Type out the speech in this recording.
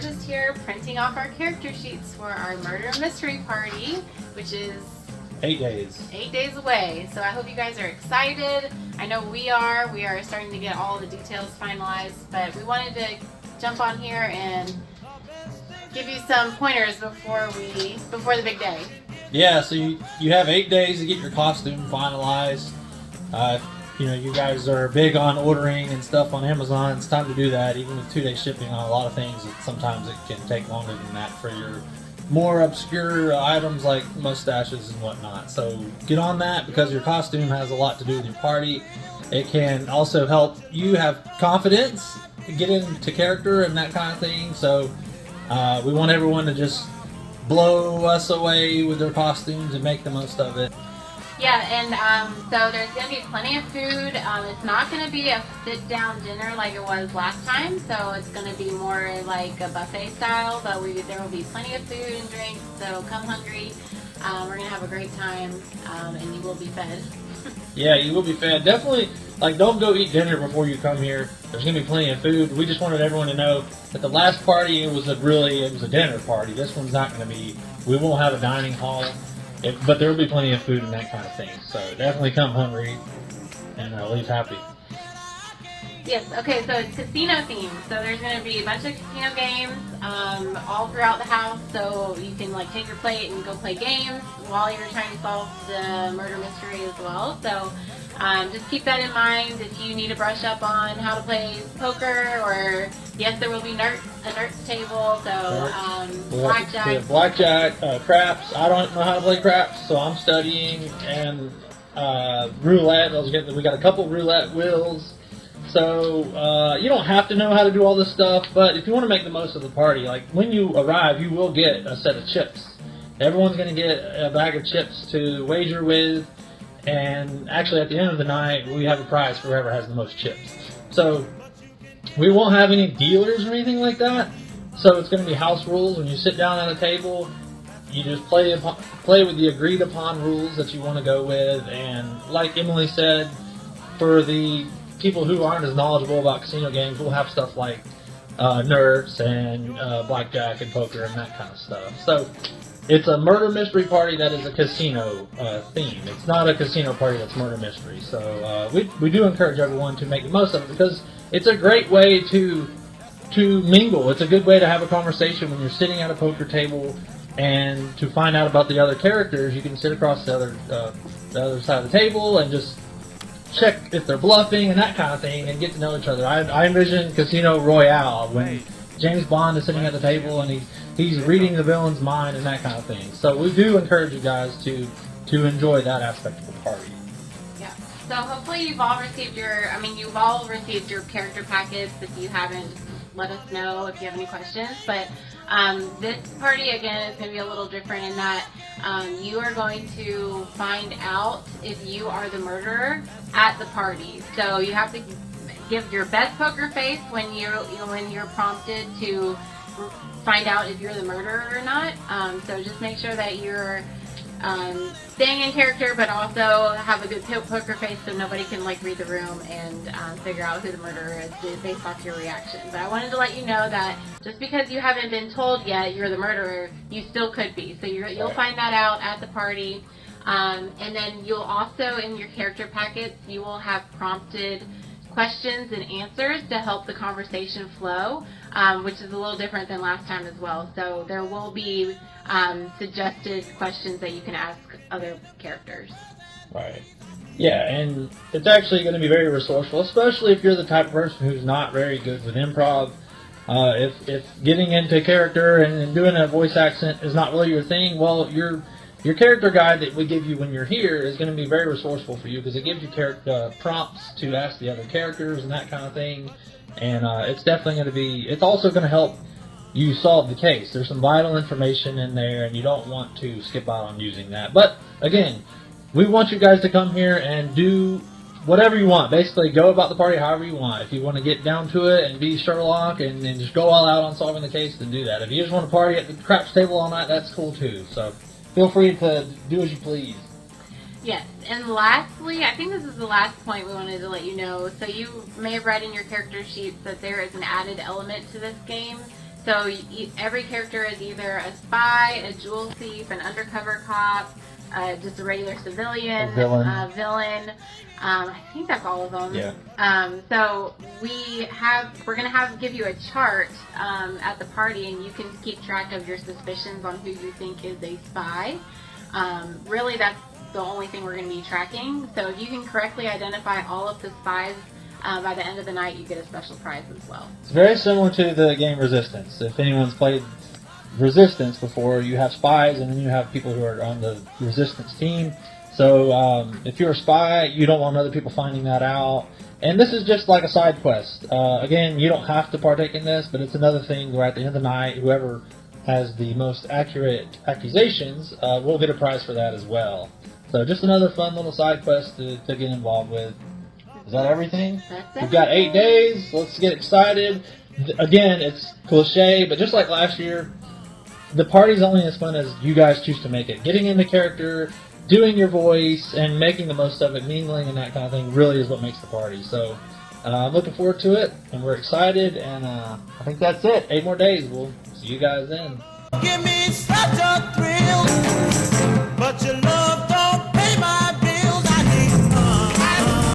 we're just here printing off our character sheets for our murder mystery party, which is 8 days. 8 days away. So I hope you guys are excited. I know we are. We are starting to get all the details finalized, but we wanted to jump on here and give you some pointers before the big day. Yeah, so you have 8 days to get your costume finalized. You guys are big on ordering and stuff on Amazon. It's time to do that. Even with 2-day shipping on a lot of things, sometimes it can take longer than that for your more obscure items like mustaches and whatnot. So get on that because your costume has a lot to do with your party. It can also help you have confidence, get into character and that kind of thing. So we want everyone to just blow us away with their costumes and make the most of it. Yeah, and so there's going to be plenty of food. It's not going to be a sit-down dinner like it was last time, so it's going to be more like a buffet style, but there will be plenty of food and drinks, so come hungry. We're going to have a great time, and you will be fed. Yeah, you will be fed. Definitely, don't go eat dinner before you come here. There's going to be plenty of food. We just wanted everyone to know that the last party, it was a dinner party. This one's not going to be, we won't have a dining hall. But there will be plenty of food and that kind of thing. So definitely come hungry and leave happy. Yes, okay, so it's casino themed. So there's going to be a bunch of casino games all throughout the house. So you can take your plate and go play games while you're trying to solve the murder mystery as well. So just keep that in mind if you need to brush up on how to play poker, or yes, there will be a nerds table. So blackjack. Blackjack, craps. I don't know how to play craps, so I'm studying. And roulette. We got a couple roulette wheels. So you don't have to know how to do all this stuff, but if you want to make the most of the party, when you arrive, you will get a set of chips. Everyone's going to get a bag of chips to wager with, and actually at the end of the night, we have a prize for whoever has the most chips. So we won't have any dealers or anything like that, so it's going to be house rules. When you sit down at a table, you just play with the agreed upon rules that you want to go with, and like Emily said, for the people who aren't as knowledgeable about casino games, we'll have stuff like nerds and blackjack and poker and that kind of stuff. So it's a murder mystery party that is a casino theme. It's not a casino party that's murder mystery. So we do encourage everyone to make the most of it because it's a great way to mingle. It's a good way to have a conversation when you're sitting at a poker table, and to find out about the other characters. You can sit across the other side of the table and just check if they're bluffing and that kind of thing, and get to know each other. I envision Casino Royale when James Bond is sitting at the table and he's reading the villain's mind and that kind of thing. So we do encourage you guys to enjoy that aspect of the party. Yeah. So hopefully you've all received your character packets. If you haven't, let us know if you have any questions. But this party, again, is going to be a little different in that you are going to find out if you are the murderer at the party. So you have to give your best poker face when you're prompted to find out if you're the murderer or not. So just make sure that you're staying in character, but also have a good poker face so nobody can read the room and figure out who the murderer is based off your reaction. But I wanted to let you know that just because you haven't been told yet you're the murderer, you still could be. So you'll find that out at the party. And then you'll also, in your character packets, you will have prompted questions and answers to help the conversation flow, which is a little different than last time as well. So there will be suggested questions that you can ask other characters. Right. Yeah, and it's actually going to be very resourceful, especially if you're the type of person who's not very good with improv. If getting into character and doing a voice accent is not really your thing, well, your character guide that we give you when you're here is going to be very resourceful for you because it gives you prompts to ask the other characters and that kind of thing. And it's definitely going to be, it's also going to help you solve the case. There's some vital information in there, and you don't want to skip out on using that. But again, we want you guys to come here and do whatever you want. Basically, go about the party however you want. If you want to get down to it and be Sherlock and just go all out on solving the case, then do that. If you just want to party at the craps table all night, that's cool too. So feel free to do as you please. Yes, and lastly, I think this is the last point we wanted to let you know. So you may have read in your character sheets that there is an added element to this game. So every character is either a spy, a jewel thief, an undercover cop, just a regular civilian, A villain. villain. I think that's all of them. Yeah. So we're gonna give you a chart at the party, and you can keep track of your suspicions on who you think is a spy. Really, that's the only thing we're going to be tracking. So if you can correctly identify all of the spies by the end of the night, you get a special prize as well. It's very similar to the game Resistance. If anyone's played Resistance before, you have spies and then you have people who are on the Resistance team. So if you're a spy, you don't want other people finding that out. And this is just like a side quest. Again, you don't have to partake in this, but it's another thing where at the end of the night, whoever has the most accurate accusations will get a prize for that as well. So just another fun little side quest to get involved with. Is that everything? That's it. We've got 8 days. Let's get excited. Again, it's cliche, but just like last year, the party's only as fun as you guys choose to make it. Getting into character, doing your voice, and making the most of it, mingling and that kind of thing really is what makes the party. So I'm looking forward to it, and we're excited, and I think that's it. 8 more days. We'll see you guys then. Give me such a thrill, but your love